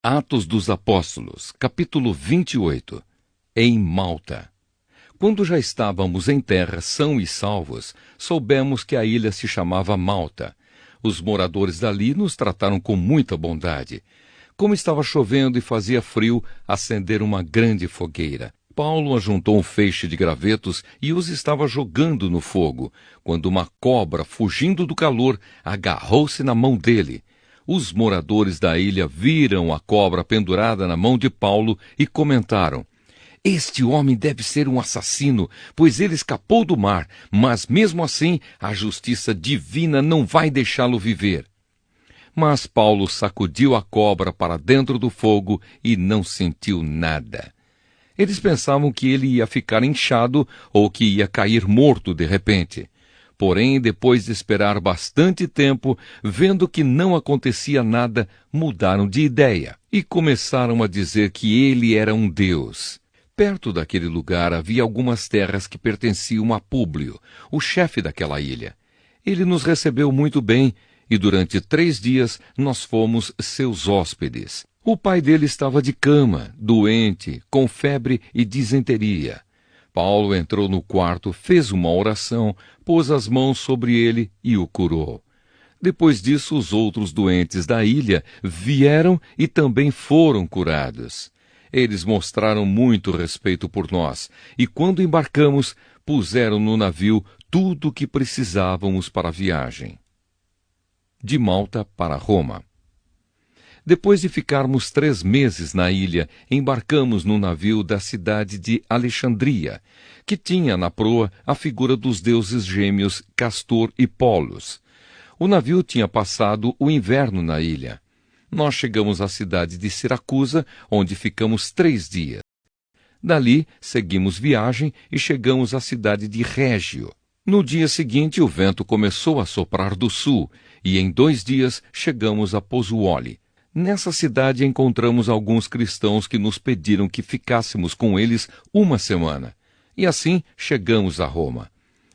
Atos dos Apóstolos, capítulo 28. Em Malta. Quando já estávamos em terra são e salvos, soubemos que a ilha se chamava Malta. Os moradores dali nos trataram com muita bondade. Como estava chovendo e fazia frio, acenderam uma grande fogueira. Paulo ajuntou um feixe de gravetos e os estava jogando no fogo, quando uma cobra, fugindo do calor, agarrou-se na mão dele. Os moradores da ilha viram a cobra pendurada na mão de Paulo e comentaram: "Este homem deve ser um assassino, pois ele escapou do mar, mas mesmo assim a justiça divina não vai deixá-lo viver." Mas Paulo sacudiu a cobra para dentro do fogo e não sentiu nada. Eles pensavam que ele ia ficar inchado ou que ia cair morto de repente. Porém, depois de esperar bastante tempo, vendo que não acontecia nada, mudaram de ideia e começaram a dizer que ele era um deus. Perto daquele lugar havia algumas terras que pertenciam a Públio, o chefe daquela ilha. Ele nos recebeu muito bem e durante 3 dias nós fomos seus hóspedes. O pai dele estava de cama, doente, com febre e disenteria. Paulo entrou no quarto, fez uma oração, pôs as mãos sobre ele e o curou. Depois disso, os outros doentes da ilha vieram e também foram curados. Eles mostraram muito respeito por nós, e quando embarcamos, puseram no navio tudo o que precisávamos para a viagem. De Malta para Roma. Depois de ficarmos 3 meses na ilha, embarcamos num navio da cidade de Alexandria, que tinha na proa a figura dos deuses gêmeos Castor e Polos. O navio tinha passado o inverno na ilha. Nós chegamos à cidade de Siracusa, onde ficamos 3 dias. Dali, seguimos viagem e chegamos à cidade de Régio. No dia seguinte, o vento começou a soprar do sul, e em 2 dias chegamos a Pozzuoli. Nessa cidade encontramos alguns cristãos que nos pediram que ficássemos com eles 1 semana. E assim chegamos a Roma.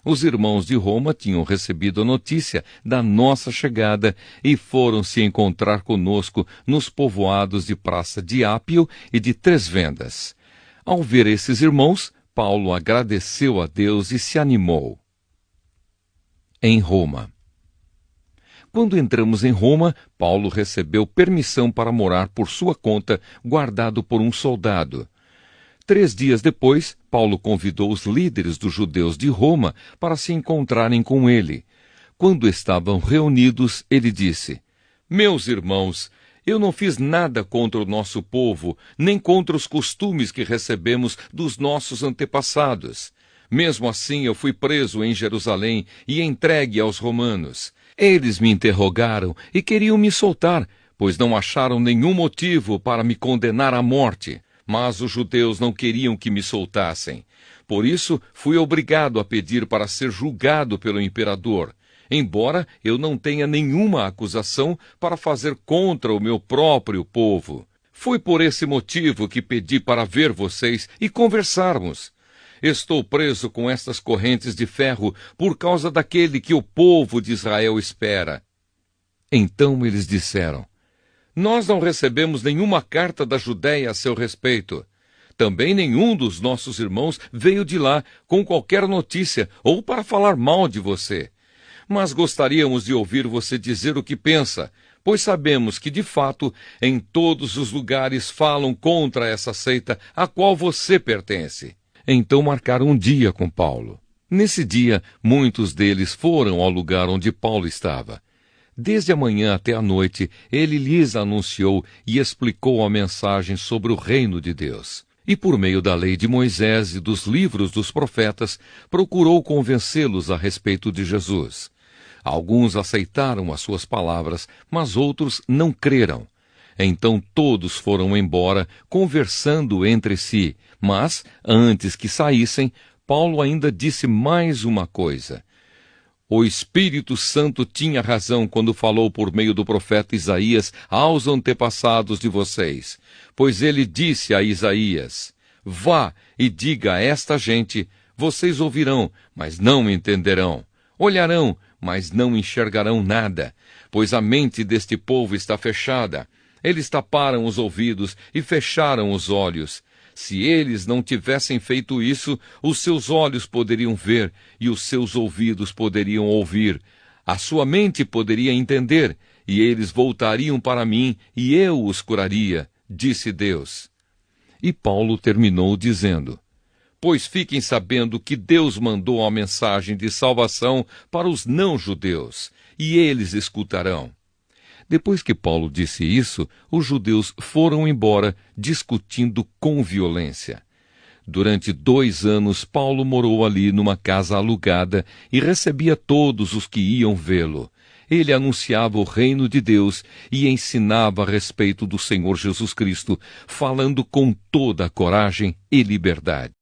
Os irmãos de Roma tinham recebido a notícia da nossa chegada e foram se encontrar conosco nos povoados de Praça de Ápio e de 3 Vendas. Ao ver esses irmãos, Paulo agradeceu a Deus e se animou. Em Roma. Quando entramos em Roma, Paulo recebeu permissão para morar por sua conta, guardado por um soldado. 3 dias depois, Paulo convidou os líderes dos judeus de Roma para se encontrarem com ele. Quando estavam reunidos, ele disse: "Meus irmãos, eu não fiz nada contra o nosso povo, nem contra os costumes que recebemos dos nossos antepassados. Mesmo assim, eu fui preso em Jerusalém e entregue aos romanos. Eles me interrogaram e queriam me soltar, pois não acharam nenhum motivo para me condenar à morte. Mas os judeus não queriam que me soltassem. Por isso, fui obrigado a pedir para ser julgado pelo imperador, embora eu não tenha nenhuma acusação para fazer contra o meu próprio povo. Foi por esse motivo que pedi para ver vocês e conversarmos. Estou preso com estas correntes de ferro por causa daquele que o povo de Israel espera." Então eles disseram: "Nós não recebemos nenhuma carta da Judéia a seu respeito. Também nenhum dos nossos irmãos veio de lá com qualquer notícia ou para falar mal de você. Mas gostaríamos de ouvir você dizer o que pensa, pois sabemos que, de fato, em todos os lugares falam contra essa seita a qual você pertence." Então marcaram um dia com Paulo. Nesse dia, muitos deles foram ao lugar onde Paulo estava. Desde a manhã até a noite, ele lhes anunciou e explicou a mensagem sobre o reino de Deus. E por meio da lei de Moisés e dos livros dos profetas, procurou convencê-los a respeito de Jesus. Alguns aceitaram as suas palavras, mas outros não creram. Então todos foram embora, conversando entre si, mas, antes que saíssem, Paulo ainda disse mais uma coisa. O Espírito Santo tinha razão quando falou por meio do profeta Isaías aos antepassados de vocês, pois ele disse a Isaías: "Vá e diga a esta gente, vocês ouvirão, mas não entenderão. Olharão, mas não enxergarão nada, pois a mente deste povo está fechada. Eles taparam os ouvidos e fecharam os olhos. Se eles não tivessem feito isso, os seus olhos poderiam ver e os seus ouvidos poderiam ouvir. A sua mente poderia entender, e eles voltariam para mim e eu os curaria, disse Deus. E Paulo terminou dizendo: pois fiquem sabendo que Deus mandou a mensagem de salvação para os não-judeus, e eles escutarão. Depois que Paulo disse isso, os judeus foram embora, discutindo com violência. Durante 2 anos, Paulo morou ali numa casa alugada e recebia todos os que iam vê-lo. Ele anunciava o reino de Deus e ensinava a respeito do Senhor Jesus Cristo, falando com toda a coragem e liberdade.